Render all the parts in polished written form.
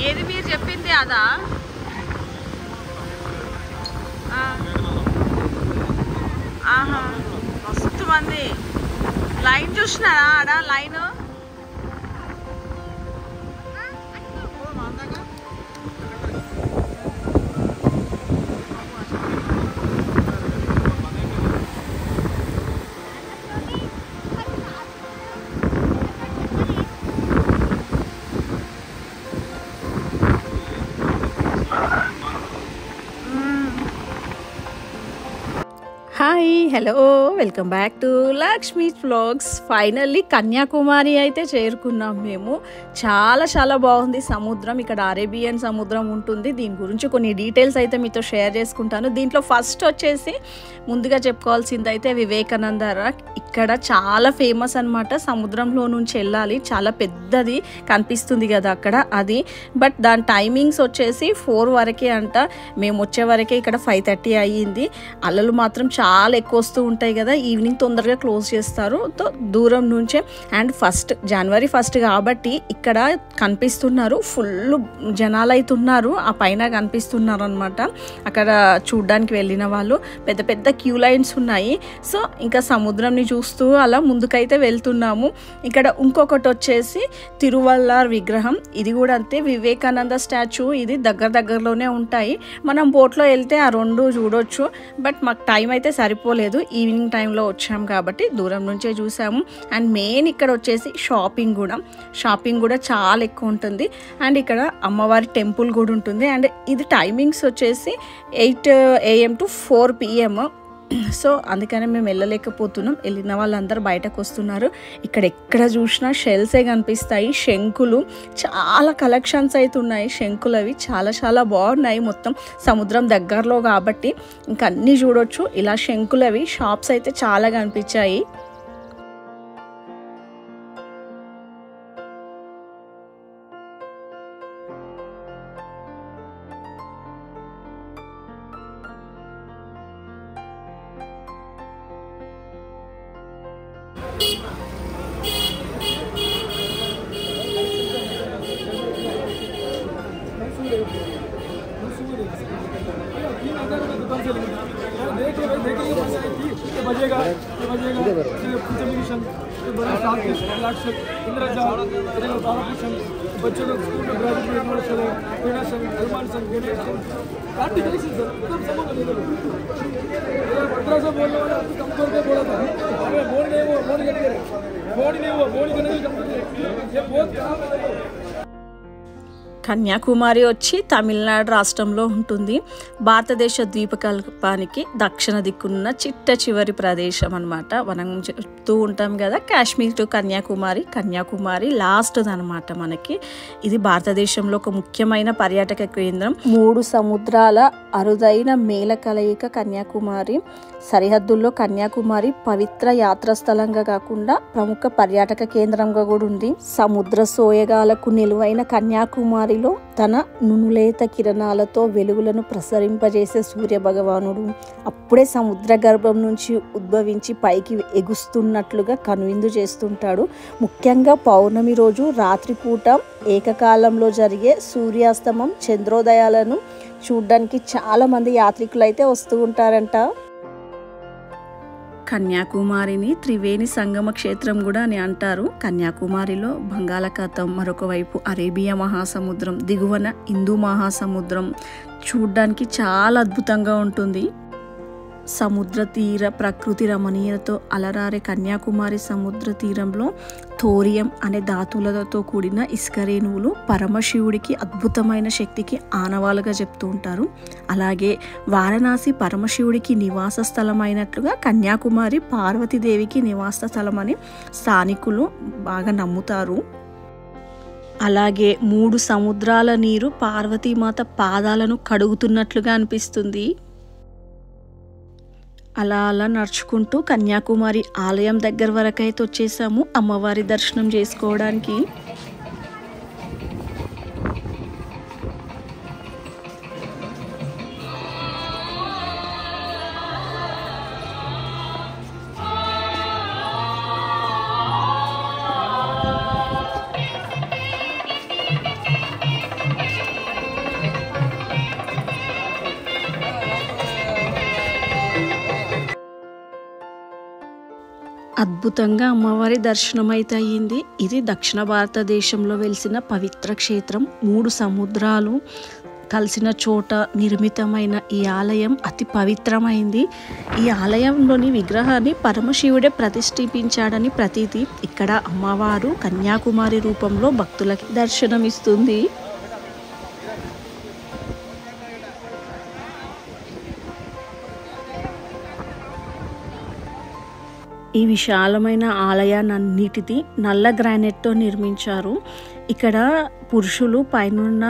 ఏది మీరు చెప్పింది అదా? ఆహా, మస్తు మంది లైన్ చూసినారా ఆడ line? Hi, hello, welcome back to Lakshmi vlogs. Finally Kanyakumari అయితే చేరుకున్నాం మేము. చాలా చాలా బాగుంది సముద్రం. ఇక్కడ అరేబియన్ సముద్రం ఉంటుంది. దీని గురించి కొన్ని డీటెయిల్స్ అయితే మీతో షేర్ చేసుకుంటాను. దీంట్లో ఫస్ట్ వచ్చేసి ముందుగా చెప్పుకోవాల్సింది అయితే వివేకానంద రాక్. ఇక్కడ చాలా ఫేమస్ అనమాట. సముద్రంలో నుంచి వెళ్ళాలి, చాలా పెద్దది కనిపిస్తుంది కదా అక్కడ అది. బట్ దాని టైమింగ్స్ వచ్చేసి 4 వరకే అంట. మేము వచ్చే వరకే ఇక్కడ 5:30 అయ్యింది. అలలు మాత్రం చాలా ఎక్కువ వస్తూ ఉంటాయి కదా, ఈవినింగ్ తొందరగా క్లోజ్ చేస్తారు. దూరం నుంచే. అండ్ జనవరి 1 కాబట్టి ఇక్కడ కనిపిస్తున్నారు, ఫుల్ జనాలు అయితే ఉన్నారు. ఆ పైన కనిపిస్తున్నారు అనమాట. అక్కడ చూడ్డానికి వెళ్ళిన వాళ్ళు పెద్ద పెద్ద క్యూ లైన్స్ ఉన్నాయి. సో ఇంకా సముద్రంని చూస్తూ అలా ముందుకైతే వెళ్తున్నాము. ఇక్కడ ఇంకొకటి వచ్చేసి తిరువల్లార్ విగ్రహం. ఇది కూడా అంతే, వివేకానంద స్టాచ్యూ. ఇది దగ్గరలోనే ఉంటాయి. మనం బోట్లో వెళ్తే ఆ 2 చూడొచ్చు. బట్ మాకు టైం అయితే సరిపోలేదు, ఈవినింగ్ టైంలో వచ్చాము కాబట్టి దూరం నుంచే చూసాము. అండ్ మెయిన్ ఇక్కడ వచ్చేసి షాపింగ్ కూడా చాలా ఎక్కువ ఉంటుంది. అండ్ ఇక్కడ అమ్మవారి టెంపుల్ కూడా ఉంటుంది. అండ్ ఇది టైమింగ్స్ వచ్చేసి 8 AM to 4 PM. సో అందుకనే మేము వెళ్ళలేకపోతున్నాం. వెళ్ళిన వాళ్ళందరూ బయటకు వస్తున్నారు. ఇక్కడ ఎక్కడ చూసినా షెల్సే కనిపిస్తాయి, శంకులు. చాలా కలెక్షన్స్ అయితే ఉన్నాయి శంకులు. అవి చాలా చాలా బాగున్నాయి. మొత్తం సముద్రం దగ్గరలో కాబట్టి ఇంకా అన్నీ చూడొచ్చు. ఇలా శంకులు అవి షాప్స్ అయితే చాలా కనిపించాయి. बच्चों को स्कूल में కన్యాకుమారి వచ్చి తమిళనాడు రాష్ట్రంలో ఉంటుంది. భారతదేశ ద్వీపకల్పానికి దక్షిణ దిక్కున్న చిట్ట చివరి ప్రదేశం అనమాట. మనం చెప్తూ ఉంటాం కదా కాశ్మీర్ టు కన్యాకుమారి లాస్ట్ది అనమాట మనకి. ఇది భారతదేశంలో ఒక ముఖ్యమైన పర్యాటక కేంద్రం. 3 సముద్రాల అరుదైన మేల కలయిక కన్యాకుమారి. సరిహద్దుల్లో కన్యాకుమారి పవిత్ర యాత్రాస్థలంగా కాకుండా ప్రముఖ పర్యాటక కేంద్రంగా కూడా ఉంది. సముద్ర సోయగాలకు నిలువైన కన్యాకుమారిలో తన నునులేత కిరణాలతో వెలుగులను ప్రసరింపజేసే సూర్య భగవానుడు అప్పుడే సముద్ర గర్భం నుంచి ఉద్భవించి పైకి ఎగుస్తున్నట్లుగా కనువిందు చేస్తుంటాడు. ముఖ్యంగా పౌర్ణమి రోజు రాత్రిపూట ఏకకాలంలో జరిగే సూర్యాస్తమం, చంద్రోదయాలను చూడడానికి చాలా మంది యాత్రికులు అయితే వస్తూ ఉంటారంట. కన్యాకుమారిని త్రివేణి సంగమ క్షేత్రం కూడా అని అంటారు. కన్యాకుమారిలో బంగాళాఖాతం, మరొక వైపు అరేబియా మహాసముద్రం, దిగువన హిందూ మహాసముద్రం చూడ్డానికి చాలా అద్భుతంగా ఉంటుంది. సముద్ర తీర ప్రకృతి రమణీయతతో అలరారే కన్యాకుమారి సముద్ర తీరంలో థోరియం అనే ధాతువులతో కూడిన ఇసుక రేణువులు పరమశివుడికి అద్భుతమైన శక్తికి ఆనవాలుగా చెప్తూ ఉంటారు. అలాగే వారణాసి పరమశివుడికి నివాస స్థలమైనట్లుగా కన్యాకుమారి పార్వతీదేవికి నివాస స్థలమని స్థానికులు బాగా నమ్ముతారు. అలాగే 3 సముద్రాల నీరు పార్వతీమాత పాదాలను కడుగుతున్నట్లుగా అనిపిస్తుంది. అలా నడుచుకుంటూ కన్యాకుమారి ఆలయం దగ్గర వరకు అయితే వచ్చేసాము అమ్మవారి దర్శనం చేసుకోవడానికి. అద్భుతంగా అమ్మవారి దర్శనం అయితే అయ్యింది. ఇది దక్షిణ భారతదేశంలో వెలిసిన పవిత్ర క్షేత్రం. 3 సముద్రాలు కలిసిన చోట నిర్మితమైన ఈ ఆలయం అతి పవిత్రమైంది. ఈ ఆలయంలోని విగ్రహాన్ని పరమశివుడే ప్రతిష్ఠించాడని ప్రతీతి. ఇక్కడ అమ్మవారు కన్యాకుమారి రూపంలో భక్తులకి దర్శనమిస్తుంది. ఈ విశాలమైన ఆలయాన్నిటిది నల్ల గ్రానైట్తో నిర్మించారు. ఇక్కడ పురుషులు పైన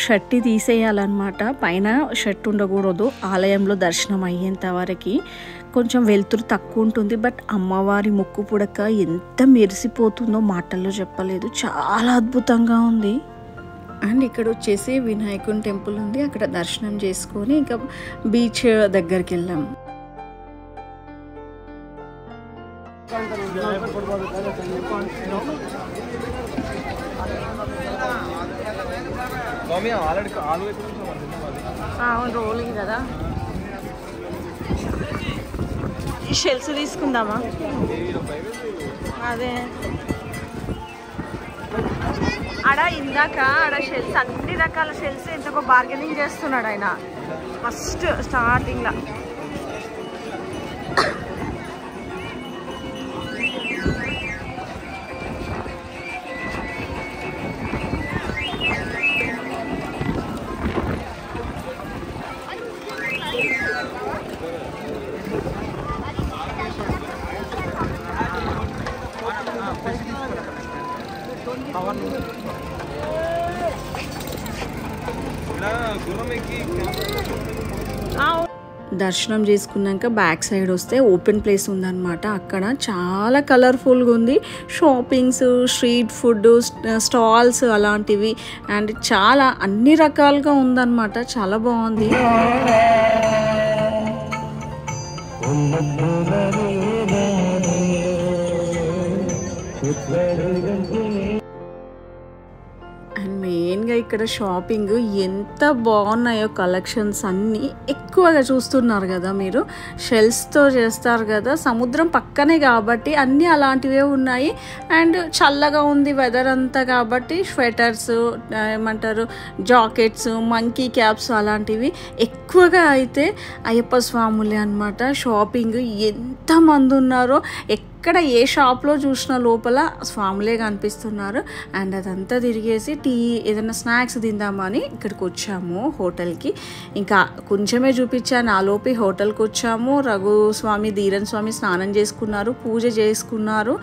షర్ట్ తీసేయాలన్నమాట. పైన షర్ట్ ఉండకూడదు ఆలయంలో దర్శనం అయ్యేంత వరకు. కొంచెం వెలుతురు తక్కువ ఉంటుంది. బట్ అమ్మవారి ముక్కు పుడక ఎంత మెరిసిపోతుందో మాటల్లో చెప్పలేదు. చాలా అద్భుతంగా ఉంది. అండ్ ఇక్కడ వచ్చేసి వినాయకుని టెంపుల్ ఉంది. అక్కడ దర్శనం చేసుకొని ఇంకా బీచ్ దగ్గరికి వెళ్ళాము. రోలింగ్ కదా. షెల్స్ తీసుకుందామా? అదే ఇందాక షెల్స్ అన్ని రకాల షెల్స్ ఎంతకో బార్గెనింగ్ చేస్తున్నాడు ఆయన ఫస్ట్ స్టార్టింగ్ లా. దర్శనం చేసుకున్నాక బ్యాక్ సైడ్ వస్తే ఓపెన్ ప్లేస్ ఉందన్నమాట. అక్కడ చాలా కలర్ఫుల్గా ఉంది. షాపింగ్స్, స్ట్రీట్ ఫుడ్ స్టాల్స్ అలాంటివి అండ్ చాలా అన్ని రకాలుగా ఉందన్నమాట. చాలా బాగుంది. అండ్ మెయిన్గా ఇక్కడ షాపింగ్ ఎంత బాగున్నాయో, కలెక్షన్స్ అన్నీ ఎక్కువగా చూస్తున్నారు కదా మీరు. షెల్స్తో చేస్తారు కదా, సముద్రం పక్కనే కాబట్టి అన్నీ అలాంటివే ఉన్నాయి. అండ్ చల్లగా ఉంది వెదర్ అంతా కాబట్టి స్వెటర్స్ ఏమంటారు జాకెట్స్, మంకీ క్యాప్స్ అలాంటివి ఎక్కువగా అయితే అయ్యప్ప స్వాములే అనమాట. షాపింగ్ ఎంతమంది ఉన్నారో, ఎక్కడ ఏ షాప్లో చూసిన లోపల స్వాములే కనిపిస్తున్నారు. అండ్ అదంతా తిరిగేసి ఏదైనా స్నాక్స్ తిందామని ఇక్కడికి వచ్చాము హోటల్కి. ఇంకా కొంచెమే చూపించాను, ఆలోపి హోటల్కి వచ్చాము. రఘుస్వామి, ధీరన్ స్వామి స్నానం చేసుకున్నారు, పూజ చేసుకున్నారు.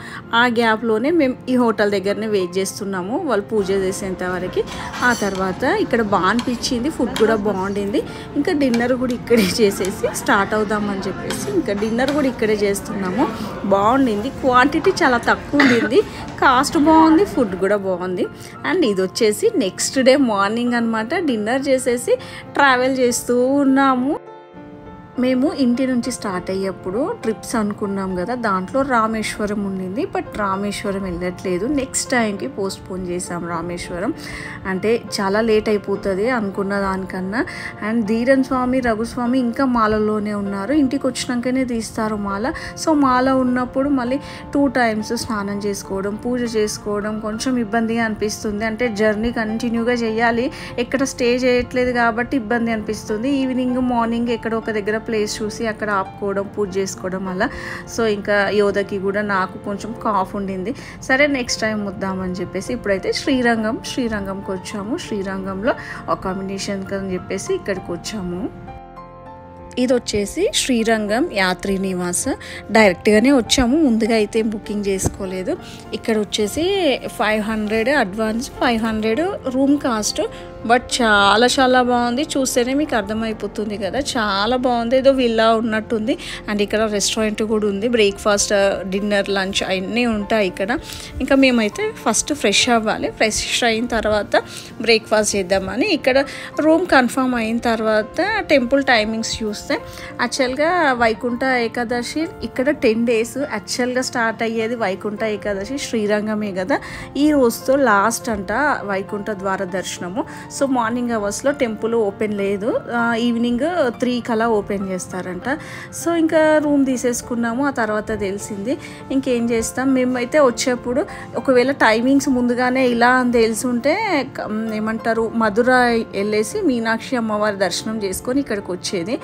ఆ గ్యాప్లోనే మేము ఈ హోటల్ దగ్గరనే వెయిట్ చేస్తున్నాము వాళ్ళు పూజ చేసేంత వరకు. ఆ తర్వాత ఇక్కడ బాగా అనిపించింది, ఫుడ్ కూడా బాగుండింది. ఇంకా డిన్నర్ కూడా ఇక్కడే చేసేసి స్టార్ట్ అవుదామని చెప్పేసి ఇంకా డిన్నర్ కూడా ఇక్కడే చేస్తున్నాము. బాగుంది, క్వాంటిటీ చాలా తక్కువ ఉండింది, కాస్ట్ బాగుంది, ఫుడ్ కూడా బాగుంది. అండ్ ఇది వచ్చేసి నెక్స్ట్ డే మార్నింగ్ అనమాట. డిన్నర్ చేసేసి ట్రావెల్ చేస్తూ ఉన్నాము. మేము ఇంటి నుంచి స్టార్ట్ అయ్యేప్పుడు ట్రిప్స్ అనుకున్నాం కదా, దాంట్లో రామేశ్వరం ఉండింది. బట్ రామేశ్వరం వెళ్ళట్లేదు, నెక్స్ట్ టైంకి పోస్ట్పోన్ చేసాం రామేశ్వరం. అంటే చాలా లేట్ అయిపోతుంది అనుకున్న దానికన్నా. అండ్ ధీరన్ స్వామి, రఘుస్వామి ఇంకా మాలలోనే ఉన్నారు. ఇంటికి వచ్చినాకనే తీస్తారు మాల. సో మాల ఉన్నప్పుడు మళ్ళీ 2 times స్నానం చేసుకోవడం, పూజ చేసుకోవడం కొంచెం ఇబ్బందిగా అనిపిస్తుంది. అంటే జర్నీ కంటిన్యూగా చేయాలి, ఎక్కడ స్టే చేయట్లేదు కాబట్టి ఇబ్బంది అనిపిస్తుంది. ఈవినింగ్ మార్నింగ్ ఎక్కడ ఒక దగ్గర ప్లేస్ చూసి అక్కడ ఆపుకోవడం, పూజ చేసుకోవడం అలా. సో ఇంకా యోధకి కూడా నాకు కొంచెం కాఫ్ ఉండింది. సరే నెక్స్ట్ టైం వద్దామని చెప్పేసి ఇప్పుడైతే శ్రీరంగంకి వచ్చాము. శ్రీరంగంలో అకామిడేషన్ అని చెప్పేసి ఇక్కడికి వచ్చాము. ఇది వచ్చేసి శ్రీరంగం యాత్రి నివాస్. డైరెక్ట్గానే వచ్చాము, ముందుగా అయితే బుకింగ్ చేసుకోలేదు. ఇక్కడ వచ్చేసి 500 అడ్వాన్స్, 500 రూమ్ కాస్ట్. బట్ చాలా చాలా బాగుంది, చూస్తేనే మీకు అర్థమైపోతుంది కదా, చాలా బాగుంది. ఏదో విల్లా ఉన్నట్టుంది. అండ్ ఇక్కడ రెస్టారెంట్ కూడా ఉంది, బ్రేక్ఫాస్ట్, డిన్నర్, లంచ్ అన్నీ ఉంటాయి ఇక్కడ. ఇంకా మేమైతే ఫస్ట్ ఫ్రెష్ అవ్వాలి, ఫ్రెష్ అయిన తర్వాత బ్రేక్ఫాస్ట్ చేద్దామని ఇక్కడ రూమ్ కన్ఫర్మ్ అయిన తర్వాత టెంపుల్ టైమింగ్స్ చూసి చూస్తే యాక్చువల్గా వైకుంఠ ఏకాదశి ఇక్కడ 10 days యాక్చువల్గా స్టార్ట్ అయ్యేది వైకుంఠ ఏకాదశి శ్రీరంగమే కదా, ఈ రోజుతో లాస్ట్ అంట వైకుంఠ ద్వార దర్శనము. సో మార్నింగ్ అవర్స్లో టెంపుల్ ఓపెన్ లేదు, ఈవినింగ్ 3 కలా ఓపెన్ చేస్తారంట. సో ఇంకా రూమ్ తీసేసుకున్నాము. ఆ తర్వాత తెలిసింది ఇంకేం చేస్తాం. మేమైతే వచ్చేప్పుడు ఒకవేళ టైమింగ్స్ ముందుగానే ఇలా అని తెలుసుంటే ఏమంటారు మధుర వెళ్ళేసి మీనాక్షి అమ్మవారి దర్శనం చేసుకొని ఇక్కడికి వచ్చేది.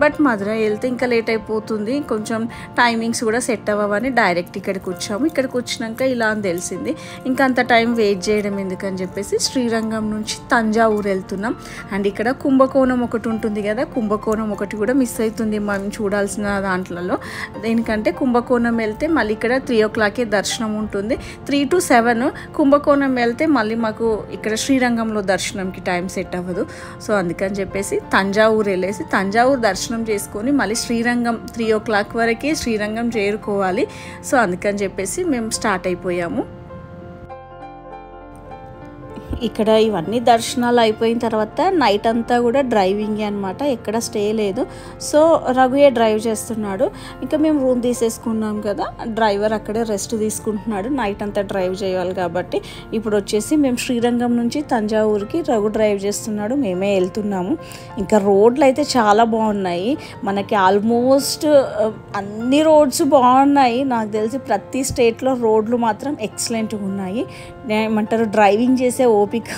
బట్ మధుర వెళ్తే ఇంకా లేట్ అయిపోతుంది, కొంచెం టైమింగ్స్ కూడా సెట్ అవ్వవని డైరెక్ట్ ఇక్కడికి వచ్చాము. ఇక్కడికి వచ్చినాక ఇలా అని తెలిసింది, ఇంకా అంత టైం వెయిట్ చేయడం ఎందుకని చెప్పేసి శ్రీరంగం నుంచి తంజావూరు వెళ్తున్నాం. అండ్ ఇక్కడ కుంభకోణం ఒకటి ఉంటుంది కదా, కుంభకోణం ఒకటి కూడా మిస్ అవుతుంది మనం చూడాల్సిన దాంట్లలో. దేనికంటే కుంభకోణం వెళ్తే మళ్ళీ ఇక్కడ 3 o'clock దర్శనం ఉంటుంది, 3 to 7 కుంభకోణం వెళ్తే మళ్ళీ మాకు ఇక్కడ శ్రీరంగంలో దర్శనంకి టైం సెట్ అవ్వదు. సో అందుకని చెప్పేసి తంజావూరు వెళ్ళేసి తంజావూరు దర్శనం చేసుకొని మళ్ళీ శ్రీరంగం 3 o'clock వరకే శ్రీరంగం చేరుకోవాలి. సో అందుకని చెప్పేసి మేము స్టార్ట్ అయిపోయాము. ఇక్కడ ఇవన్నీ దర్శనాలు అయిపోయిన తర్వాత నైట్ అంతా కూడా డ్రైవింగ్ అనమాట, ఎక్కడ స్టే లేదు. సో రఘుయే డ్రైవ్ చేస్తున్నాడు. ఇంకా మేము రూమ్ తీసేసుకున్నాం కదా, డ్రైవర్ అక్కడే రెస్ట్ తీసుకుంటున్నాడు, నైట్ అంతా డ్రైవ్ చేయాలి కాబట్టి. ఇప్పుడు వచ్చేసి మేము శ్రీరంగం నుంచి తంజావూరుకి రఘు డ్రైవ్ చేస్తున్నాడు, మేమే వెళ్తున్నాము. ఇంకా రోడ్లు అయితే చాలా బాగున్నాయి మనకి, ఆల్మోస్ట్ అన్ని రోడ్స్ బాగున్నాయి. నాకు తెలిసి ప్రతి స్టేట్లో రోడ్లు మాత్రం ఎక్సలెంట్గా ఉన్నాయి. ఏమంటారు డ్రైవింగ్ చేసే ఓపిక,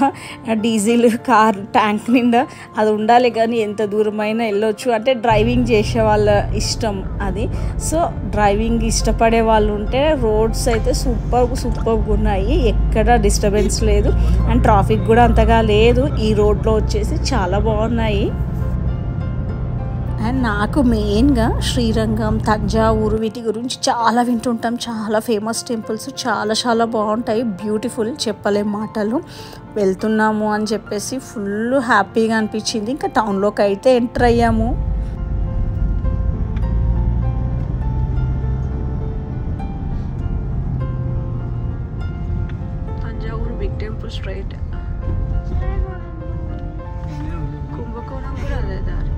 డీజిల్ కార్ ట్యాంక్ నిండా అది ఉండాలి, కానీ ఎంత దూరమైనా వెళ్ళొచ్చు. అంటే డ్రైవింగ్ చేసే వాళ్ళ ఇష్టం అది. సో డ్రైవింగ్ ఇష్టపడే వాళ్ళు ఉంటే రోడ్స్ అయితే సూపర్గా ఉన్నాయి, ఎక్కడ డిస్టర్బెన్స్ లేదు అండ్ ట్రాఫిక్ కూడా అంతగా లేదు. ఈ రోడ్లో వచ్చేసి చాలా బాగున్నాయి. అండ్ నాకు మెయిన్గా శ్రీరంగం తంజావూరు వీటి గురించి చాలా వింటుంటాం, చాలా ఫేమస్ టెంపుల్స్, చాలా బాగుంటాయి, బ్యూటిఫుల్, చెప్పలేం మాటలు. వెళ్తున్నాము అని చెప్పేసి ఫుల్ హ్యాపీగా అనిపించింది. ఇంకా టౌన్లోకి అయితే ఎంటర్ అయ్యాము. తంజావూరు బిగ్ టెంపుల్ స్ట్రైట్, కుంభకోణం కూడా అదే దారి.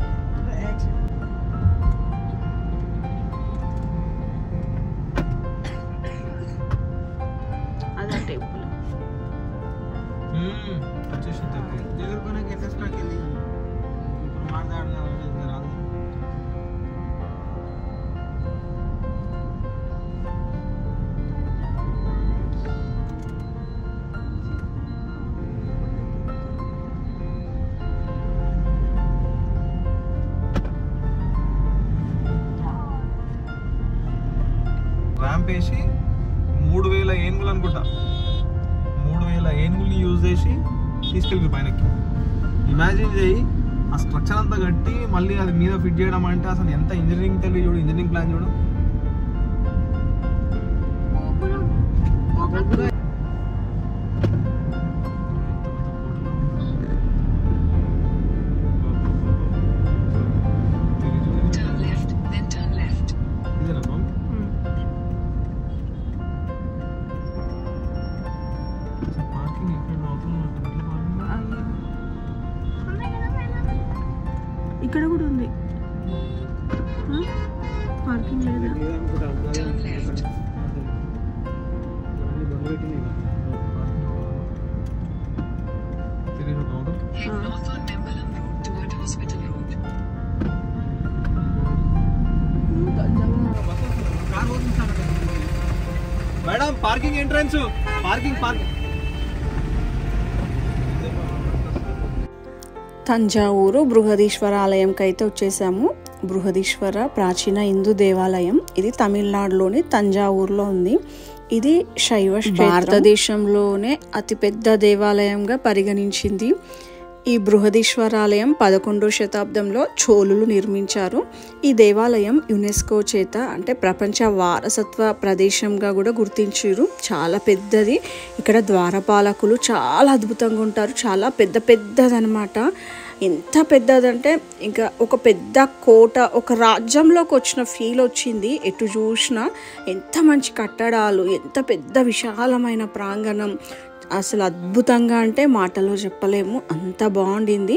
అదే టెంపుల్ ర్యాంప్ వేసి 3000 ఏనుగులు అనుకుంటా, 3000 ఏనుగుల్ని యూజ్ చేసి తీసుకెళ్ళి పైనకి. ఇమాజిన్ చేయి ఆ స్ట్రక్చర్ అంతా కట్టి మళ్ళీ అది మీద ఫిట్ చేయడం అంటే అసలు ఎంత ఇంజనీరింగ్ తెలివి చూడు, ఇంజనీరింగ్ ప్లాన్ చూడు. ఇక్కడ కూడా ఉంది పార్కింగ్ లేదా? Madam parking entrance, parking. Thanjavur Brihadeeswara ఆలయంకి అయితే వచ్చేసాము. బృహదీశ్వర ప్రాచీన హిందూ దేవాలయం, ఇది తమిళనాడులోని తంజావూరులో ఉంది. ఇది శైవ భారతదేశంలోనే అతిపెద్ద దేవాలయంగా పరిగణించింది. ఈ బృహదీశ్వరాలయం 11వ శతాబ్దంలో చోళులు నిర్మించారు. ఈ దేవాలయం యునెస్కో చేత అంటే ప్రపంచ వారసత్వ ప్రదేశంగా కూడా గుర్తించారు. చాలా పెద్దది. ఇక్కడ ద్వారపాలకులు చాలా అద్భుతంగా ఉంటారు, చాలా పెద్దదనమాట. ఎంత పెద్దదంటే ఇంకా ఒక పెద్ద కోట, ఒక రాజ్యంలోకి వచ్చిన ఫీల్ వచ్చింది. ఎటు చూసినా ఎంత మంచి కట్టడాలు, ఎంత పెద్ద విశాలమైన ప్రాంగణం, అసలు అద్భుతంగా అంటే మాటలో చెప్పలేము, అంత బాగుండింది.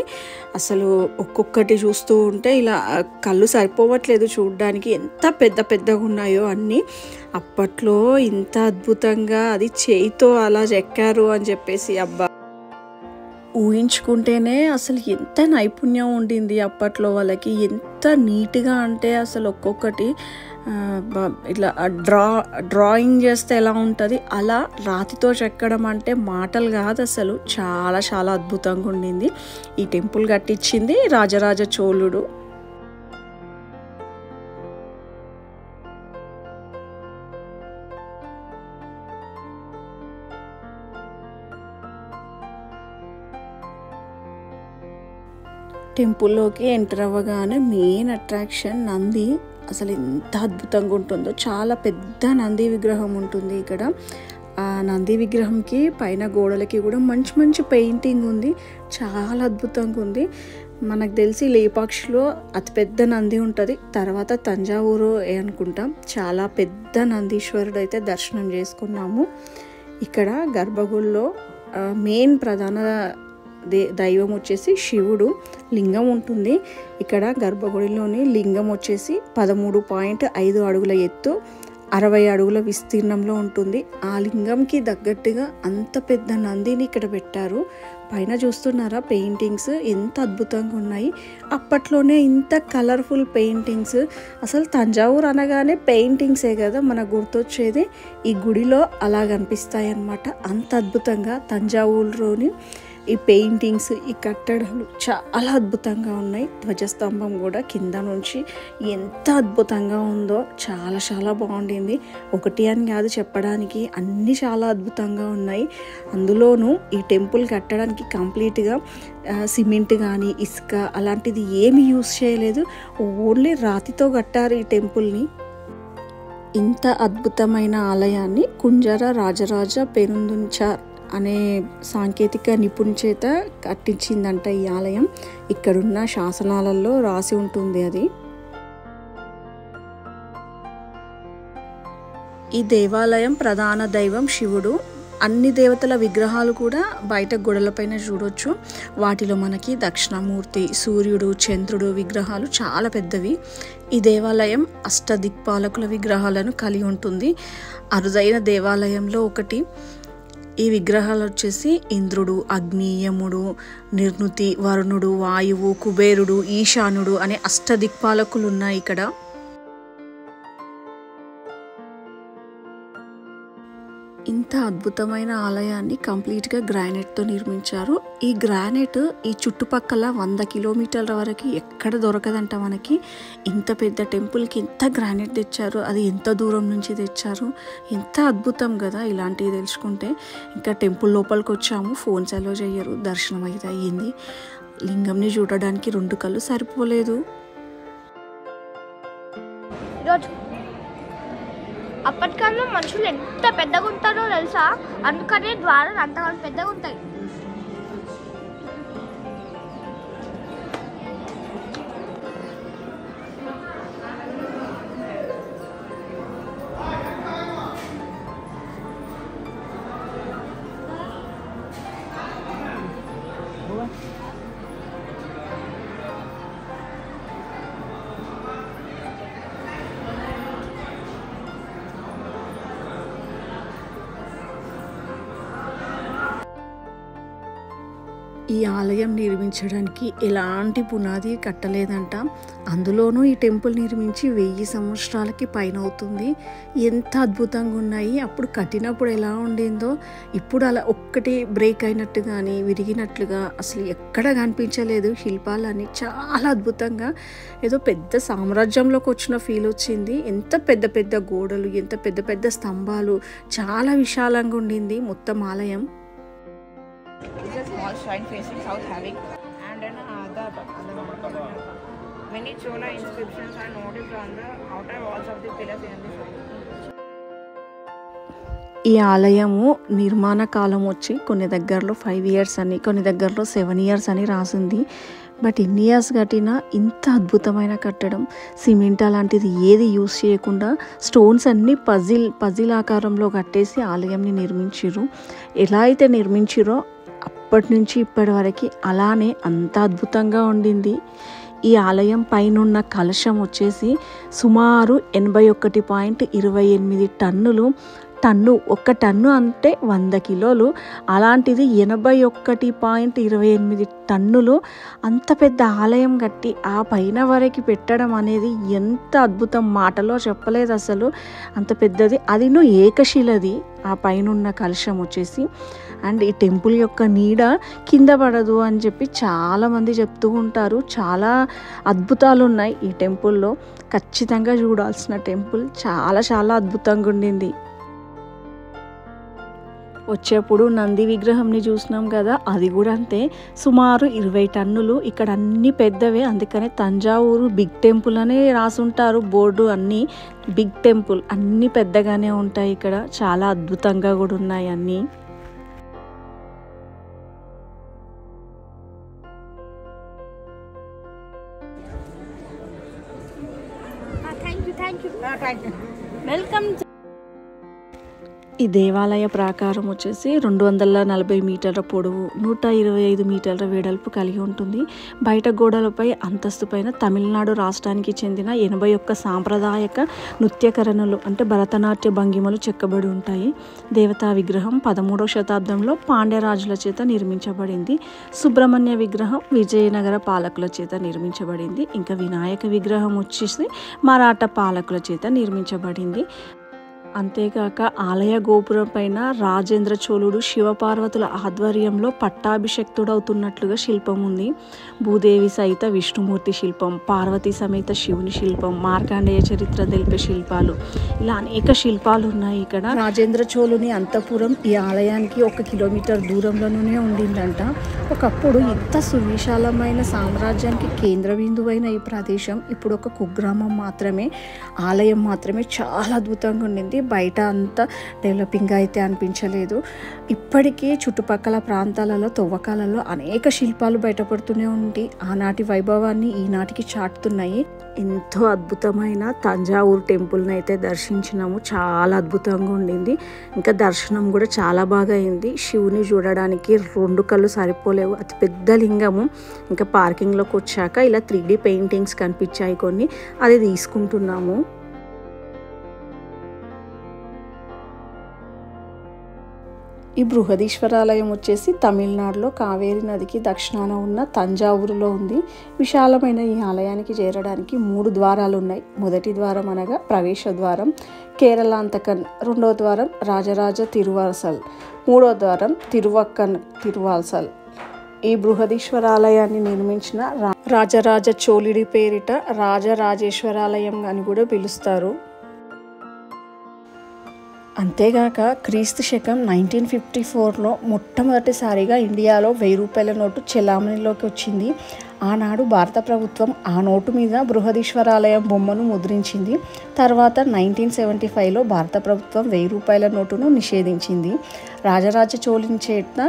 అసలు ఒక్కొక్కటి చూస్తూ ఉంటే ఇలా కళ్ళు సరిపోవట్లేదు చూడడానికి, ఎంత పెద్ద పెద్దగా ఉన్నాయో అన్నీ. అప్పట్లో ఇంత అద్భుతంగా అది చేయితో అలా చెక్కారు అని చెప్పేసి అబ్బా, ఊహించుకుంటేనే అసలు ఎంత నైపుణ్యం ఉండింది అప్పట్లో వాళ్ళకి. ఎంత నీట్గా అంటే అసలు ఒక్కొక్కటి ఇట్లా డ్రాయింగ్ చేస్తే ఎలా ఉంటుంది అలా రాతితో చెక్కడం అంటే మాటలు కాదు అసలు. చాలా చాలా అద్భుతంగా ఉండింది. ఈ టెంపుల్ కట్టించింది రాజరాజ చోళుడు. టెంపుల్లోకి ఎంటర్ అవ్వగానే మెయిన్ అట్రాక్షన్ నంది. అసలు ఎంత అద్భుతంగా ఉంటుందో, చాలా పెద్ద నంది విగ్రహం ఉంటుంది ఇక్కడ. ఆ నంది విగ్రహంకి పైన గోడలకి కూడా మంచి మంచి పెయింటింగ్ ఉంది, చాలా అద్భుతంగా ఉంది. మనకు తెలిసి లేపాక్షిలో అతిపెద్ద నంది ఉంటుంది, తర్వాత తంజావూరు అనుకుంటాం. చాలా పెద్ద నందీశ్వరుడు అయితే దర్శనం చేసుకున్నాము. ఇక్కడ గర్భగుడిలో మెయిన్ ప్రధాన దైవం వచ్చేసి శివుడు, లింగం ఉంటుంది. ఇక్కడ గర్భగుడిలోని లింగం వచ్చేసి 13.5 అడుగుల ఎత్తు, 60 అడుగుల విస్తీర్ణంలో ఉంటుంది. ఆ లింగంకి తగ్గట్టుగా అంత పెద్ద నందిని ఇక్కడ పెట్టారు. పైన చూస్తున్నారా పెయింటింగ్స్ ఎంత అద్భుతంగా ఉన్నాయి. అప్పట్లోనే ఇంత కలర్ఫుల్ పెయింటింగ్స్. అసలు తంజావూరు అనగానే పెయింటింగ్సే కదా మనకు గుర్తొచ్చేది. ఈ గుడిలో అలా కనిపిస్తాయి అన్నమాట. అంత అద్భుతంగా తంజావూరులోని ఈ పెయింటింగ్స్, ఈ కట్టడాలు చాలా అద్భుతంగా ఉన్నాయి. ధ్వజస్తంభం కూడా కింద నుంచి ఎంత అద్భుతంగా ఉందో, చాలా చాలా బాగుండింది. ఒకటి అని కాదు చెప్పడానికి, అన్నీ చాలా అద్భుతంగా ఉన్నాయి. అందులోనూ ఈ టెంపుల్ కట్టడానికి కంప్లీట్గా సిమెంట్ కానీ ఇసుక అలాంటిది ఏమి యూజ్ చేయలేదు, ఓన్లీ రాతితో కట్టారు ఈ టెంపుల్ని. ఇంత అద్భుతమైన ఆలయాన్ని కుంజర రాజరాజ పెరుందుంచార్ అనే సాంకేతిక నిపుణుని చేత కట్టించిందంట ఈ ఆలయం. ఇక్కడున్న శాసనాలలో రాసి ఉంటుంది అది. ఈ దేవాలయం ప్రధాన దైవం శివుడు. అన్ని దేవతల విగ్రహాలు కూడా బయట గోడలపైన చూడొచ్చు. వాటిలో మనకి దక్షిణామూర్తి, సూర్యుడు, చంద్రుడు విగ్రహాలు చాలా పెద్దవి. ఈ దేవాలయం అష్టదిక్పాలకుల విగ్రహాలను కలిగి ఉంటుంది. అరుదైన దేవాలయంలో ఒకటి. ఈ విగ్రహాలు వచ్చేసి ఇంద్రుడు, అగ్ని, యముడు, నిర్నుతి, వరుణుడు, వాయువు, కుబేరుడు, ఈశానుడు అనే అష్టదిక్పాలకులు ఉన్నాయి ఇక్కడ. ఇంత అద్భుతమైన ఆలయాన్ని కంప్లీట్గా గ్రానైట్తో నిర్మించారు. ఈ గ్రానైట్ ఈ చుట్టుపక్కల 100 కిలోమీటర్ల వరకు ఎక్కడ దొరకదంట మనకి. ఇంత పెద్ద టెంపుల్కి ఇంత గ్రానైట్ తెచ్చారు, అది ఎంత దూరం నుంచి తెచ్చారు, ఎంత అద్భుతం కదా ఇలాంటివి తెలుసుకుంటే. ఇంకా టెంపుల్ లోపలికి వచ్చాము, ఫోన్స్ అలో చేయరు, దర్శనం అయితే అయ్యింది. లింగంని చూడడానికి 2 కళ్ళు సరిపోలేదు. అప్పటికన్నా మనుషులు ఎంత పెద్దగా ఉంటారో తెలుసా, అందుకనే ద్వారాలు అంతగా పెద్దగా ఉంటాయి. ఈ ఆలయం నిర్మించడానికి ఎలాంటి పునాది కట్టలేదంట. అందులోనూ ఈ టెంపుల్ నిర్మించి 1000 సంవత్సరాలకి పైన అవుతుంది. ఎంత అద్భుతంగా ఉన్నాయి. అప్పుడు కట్టినప్పుడు ఎలా ఉండిందో ఇప్పుడు అలా ఒక్కటి బ్రేక్ అయినట్టు కానీ విరిగినట్లుగా అసలు ఎక్కడ కనిపించలేదు. శిల్పాలన్నీ చాలా అద్భుతంగా ఏదో పెద్ద సామ్రాజ్యంలోకి వచ్చిన ఫీల్ వచ్చింది. ఎంత పెద్ద పెద్ద గోడలు, ఎంత పెద్ద పెద్ద స్తంభాలు, చాలా విశాలంగా ఉండింది మొత్తం ఆలయం. It's a small shrine facing south having and an other many Chola inscriptions are noticed on the outer walls of the pillars in the shrine. ఈ ఆలయము నిర్మాణ కాలం వచ్చి కొన్ని దగ్గరలో 5 years అని, కొన్ని దగ్గరలో 7 years అని రాసింది. బట్ ఇన్ని ఇయర్స్ కట్టినా ఇంత అద్భుతమైన కట్టడం, సిమెంట్ అలాంటిది ఏది యూస్ చేయకుండా స్టోన్స్ అన్నీ పజిల్ ఆకారంలో కట్టేసి ఆలయంని నిర్మించారు. ఎలా అయితే నిర్మించారో అప్పటి నుంచి ఇప్పటి వరకు అలానే అంత అద్భుతంగా ఉండింది. ఈ ఆలయం పైనున్న కలశం వచ్చేసి సుమారు 81.28 టన్నులు. ఒక టన్ను అంటే 100 కిలోలు. అలాంటిది 81.28 టన్నులు. అంత పెద్ద ఆలయం కట్టి ఆ పైన వరకు పెట్టడం అనేది ఎంత అద్భుతం, మాటలో చెప్పలేదు అసలు. అంత పెద్దది, అది ఏకశిలది ఆ పైనున్న కలశం వచ్చేసి. అండ్ ఈ టెంపుల్ యొక్క నీడ కింద పడదు అని చెప్పి చాలామంది చెప్తూ ఉంటారు. చాలా అద్భుతాలు ఉన్నాయి ఈ టెంపుల్లో, ఖచ్చితంగా చూడాల్సిన టెంపుల్. చాలా చాలా అద్భుతంగా ఉండింది. వచ్చేప్పుడు నంది విగ్రహంని చూసినాం కదా, అది కూడా అంతే, సుమారు 20 టన్నులు. ఇక్కడ అన్ని పెద్దవే, అందుకనే తంజావూరు బిగ్ టెంపుల్ అనే రాసుంటారు బోర్డు. అన్నీ బిగ్ టెంపుల్, అన్నీ పెద్దగానే ఉంటాయి ఇక్కడ. చాలా అద్భుతంగా కూడా ఉన్నాయి అన్నీ. Thank you welcome. ఈ దేవాలయ ప్రాకారం వచ్చేసి 240 మీటర్ల పొడవు, 125 మీటర్ల వెడల్పు కలిగి ఉంటుంది. బయట గోడలపై అంతస్తు పైన తమిళనాడు రాష్ట్రానికి చెందిన 81 సాంప్రదాయక నృత్యకరణలు అంటే భరతనాట్య భంగిమలు చెక్కబడి ఉంటాయి. దేవతా విగ్రహం 13వ శతాబ్దంలో పాండ్యరాజుల చేత నిర్మించబడింది. సుబ్రహ్మణ్య విగ్రహం విజయనగర పాలకుల చేత నిర్మించబడింది. ఇంకా వినాయక విగ్రహం వచ్చేసి మరాఠా పాలకుల చేత నిర్మించబడింది. అంతేకాక ఆలయ గోపురం పైన రాజేంద్ర చోళుడు శివపార్వతుల ఆధ్వర్యంలో పట్టాభిషక్తుడవుతున్నట్లుగా శిల్పం ఉంది. భూదేవి సహిత విష్ణుమూర్తి శిల్పం, పార్వతీ సమేత శివుని శిల్పం, మార్కండేయ చరిత్ర తెలిపే శిల్పాలు, ఇలా అనేక శిల్పాలు ఉన్నాయి ఇక్కడ. రాజేంద్ర చోళుని అంతఃపురం ఈ ఆలయానికి 1 కిలోమీటర్ దూరంలోనే ఉండిందంట. ఒకప్పుడు ఇంత సువిశాలమైన సామ్రాజ్యానికి కేంద్ర బిందువైన ఈ ప్రదేశం ఇప్పుడు ఒక కుగ్రామం మాత్రమే. ఆలయం మాత్రమే చాలా అద్భుతంగా ఉండింది. బయట అంతా డెవలపింగ్ అయితే అనిపించలేదు. ఇప్పటికీ చుట్టుపక్కల ప్రాంతాలలో తవ్వకాలలో అనేక శిల్పాలు బయటపడుతూనే ఉండి ఆనాటి వైభవాన్ని ఈనాటికి చాటుతున్నాయి. ఎంతో అద్భుతమైన తంజావూరు టెంపుల్ని అయితే దర్శించినాము. చాలా అద్భుతంగా ఉండింది. ఇంకా దర్శనం కూడా చాలా బాగా అయింది. శివుని చూడడానికి 2 కళ్ళు సరిపోలేవు, అతి పెద్ద లింగము. ఇంకా పార్కింగ్లోకి వచ్చాక ఇలా 3D పెయింటింగ్స్ కనిపించాయి కొన్ని, అది తీసుకుంటున్నాము. ఈ బృహదీశ్వరాలయం వచ్చేసి తమిళనాడులో కావేరి నదికి దక్షిణాన ఉన్న తంజావూరులో ఉంది. విశాలమైన ఈ ఆలయానికి చేరడానికి 3 ద్వారాలు ఉన్నాయి. మొదటి ద్వారం అనగా ప్రవేశ ద్వారం కేరళాంతకన్, రెండవ ద్వారం రాజరాజ తిరువాసల్, మూడవ ద్వారం తిరువక్కన్ తిరువాసల్. ఈ బృహదీశ్వరాలయాన్ని నిర్మించిన రాజరాజ చోళుడి పేరిట రాజరాజేశ్వరాలయం అని కూడా పిలుస్తారు. అంతేగాక క్రీస్తు శకం 1954లో మొట్టమొదటిసారిగా ఇండియాలో 1000 రూపాయల నోటు చెలామణిలోకి వచ్చింది. ఆనాడు భారత ప్రభుత్వం ఆ నోటు మీద బృహదీశ్వరాలయం బొమ్మను ముద్రించింది. తర్వాత 1975లో భారత ప్రభుత్వం 1000 రూపాయల నోటును నిషేధించింది. రాజరాజ చోళుని చేత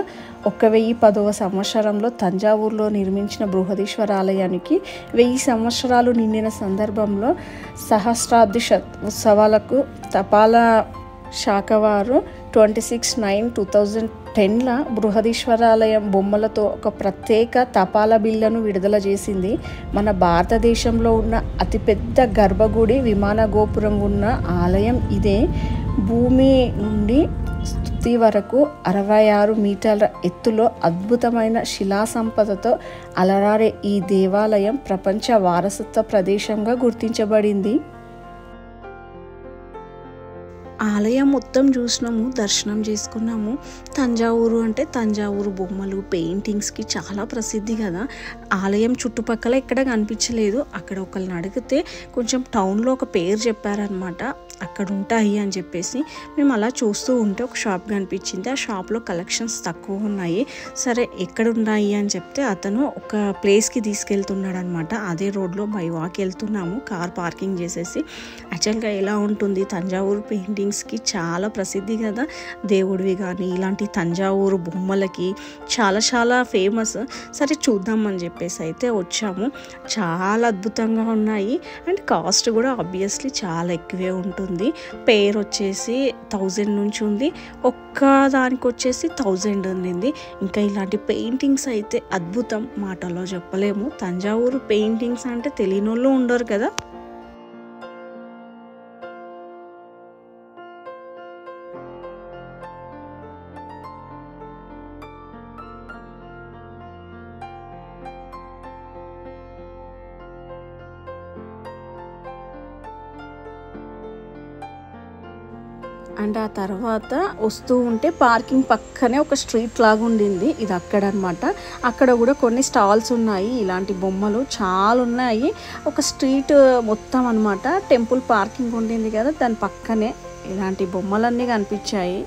1010వ సంవత్సరంలో తంజావూరులో నిర్మించిన బృహదీశ్వరాలయానికి 1000 సంవత్సరాలు నిండిన సందర్భంలో సహస్రాబ్ది ఉత్సవాలకు తపాలా శాఖ వారు 26/9/2010 బృహదీశ్వరాలయం బొమ్మలతో ఒక ప్రత్యేక తపాలా బిల్లను విడుదల చేసింది. మన భారతదేశంలో ఉన్న అతిపెద్ద గర్భగుడి విమాన గోపురం ఉన్న ఆలయం ఇదే. భూమి నుండి స్తుతి వరకు 66 మీటర్ల ఎత్తులో అద్భుతమైన శిలా సంపదతో అలరారే ఈ దేవాలయం ప్రపంచ వారసత్వ ప్రదేశంగా గుర్తించబడింది. ఆలయం మొత్తం చూసినాము, దర్శనం చేసుకున్నాము. తంజావూరు అంటే తంజావూరు బొమ్మలు పెయింటింగ్స్కి చాలా ప్రసిద్ధి కదా. ఆలయం చుట్టుపక్కల ఎక్కడ కనిపించలేదు. అక్కడ ఒకళ్ళని అడిగితే కొంచెం టౌన్లో ఒక పేరు చెప్పారనమాట, అక్కడ ఉంటాయి అని చెప్పేసి. మేము అలా చూస్తూ ఉంటే ఒక షాప్ కనిపించింది. ఆ షాప్లో కలెక్షన్స్ తక్కువ ఉన్నాయి. సరే ఎక్కడ ఉన్నాయి అని చెప్తే అతను ఒక ప్లేస్కి తీసుకెళ్తున్నాడు అనమాట. అదే రోడ్లో బై వాక్ వెళ్తున్నాము, కార్ పార్కింగ్ చేసేసి. యాక్చువల్గా ఎలా ఉంటుంది తంజావూరు పెయింటింగ్స్ పెయింటింగ్స్కి చాలా ప్రసిద్ధి కదా, దేవుడివి కానీ ఇలాంటి తంజావూరు బొమ్మలకి చాలా చాలా ఫేమస్. సరే చూద్దామని చెప్పేసి అయితే వచ్చాము. చాలా అద్భుతంగా ఉన్నాయి అండ్ కాస్ట్ కూడా ఆబ్వియస్లీ చాలా ఎక్కువే ఉంటుంది. పేరు వచ్చేసి 1000 నుంచి ఉంది, ఒక్క దానికి వచ్చేసి 1000 ఉండింది. ఇంకా ఇలాంటి పెయింటింగ్స్ అయితే అద్భుతం, మాటల్లో చెప్పలేము. తంజావూరు పెయింటింగ్స్ అంటే తెలియని వాళ్ళు ఉండరు కదా. అండ్ ఆ తర్వాత వస్తూ ఉంటే పార్కింగ్ పక్కనే ఒక స్ట్రీట్ లాగా ఉండింది, ఇది అక్కడ అనమాట. అక్కడ కూడా కొన్ని స్టాల్స్ ఉన్నాయి, ఇలాంటి బొమ్మలు చాలా ఉన్నాయి. ఒక స్ట్రీట్ మొత్తం అనమాట. టెంపుల్ పార్కింగ్ ఉండింది కదా, దాని పక్కనే ఇలాంటి బొమ్మలన్నీ కనిపించాయి.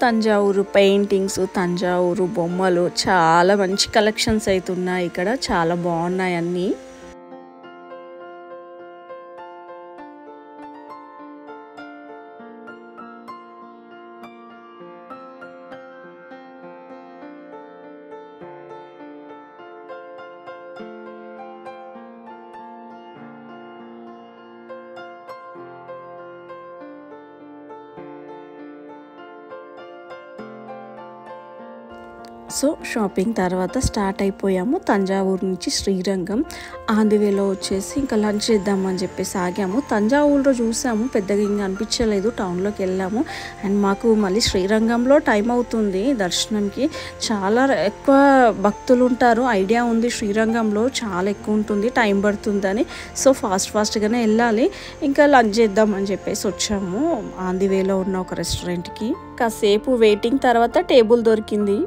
తంజావూరు పెయింటింగ్స్, తంజావూరు బొమ్మలు చాలా మంచి కలెక్షన్స్ అయితే ఉన్నాయి ఇక్కడ, చాలా బాగున్నాయి అన్నీ. సో షాపింగ్ తర్వాత స్టార్ట్ అయిపోయాము. తంజావూరు నుంచి శ్రీరంగం ఆంధ్రవేలో వచ్చేసి ఇంకా లంచ్ చేద్దామని చెప్పేసి ఆగాము. తంజావూరులో చూసాము, పెద్దగా ఇంకా అనిపించలేదు. టౌన్లోకి వెళ్ళాము అండ్ మాకు మళ్ళీ శ్రీరంగంలో టైం అవుతుంది దర్శనంకి. చాలా ఎక్కువ భక్తులు ఉంటారు, ఐడియా ఉంది. శ్రీరంగంలో చాలా ఎక్కువ ఉంటుంది, టైం పడుతుందని. సో ఫాస్ట్గానే వెళ్ళాలి. ఇంకా లంచ్ చేద్దామని చెప్పేసి వచ్చాము ఆంధ్రవేలో ఉన్న ఒక రెస్టారెంట్కి. కాసేపు వెయిటింగ్ తర్వాత టేబుల్ దొరికింది.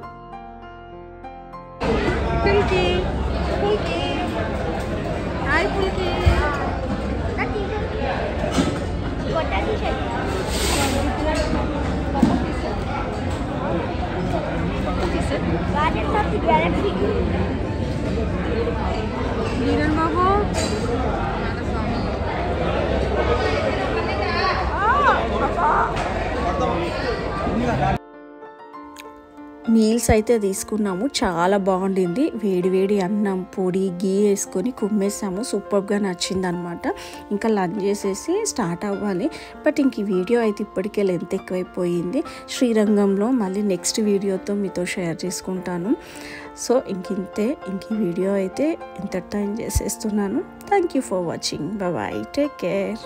మీల్స్ అయితే తీసుకున్నాము, చాలా బాగుండింది. వేడి అన్నం, పొడి, గీ వేసుకొని కుమ్మేసాము. సూపర్గా నచ్చింది అనమాట. ఇంకా లంచ్ చేసేసి స్టార్ట్ అవ్వాలి. బట్ ఇంక ఈ వీడియో అయితే ఇప్పటికే లెంత్ ఎక్కువైపోయింది. శ్రీరంగంలో మళ్ళీ నెక్స్ట్ వీడియోతో మీతో షేర్ చేసుకుంటాను. సో ఇంకింతే, ఈ వీడియో అయితే ఇంతటితో చేసేస్తున్నాను. Thank you for watching. Bye, take care.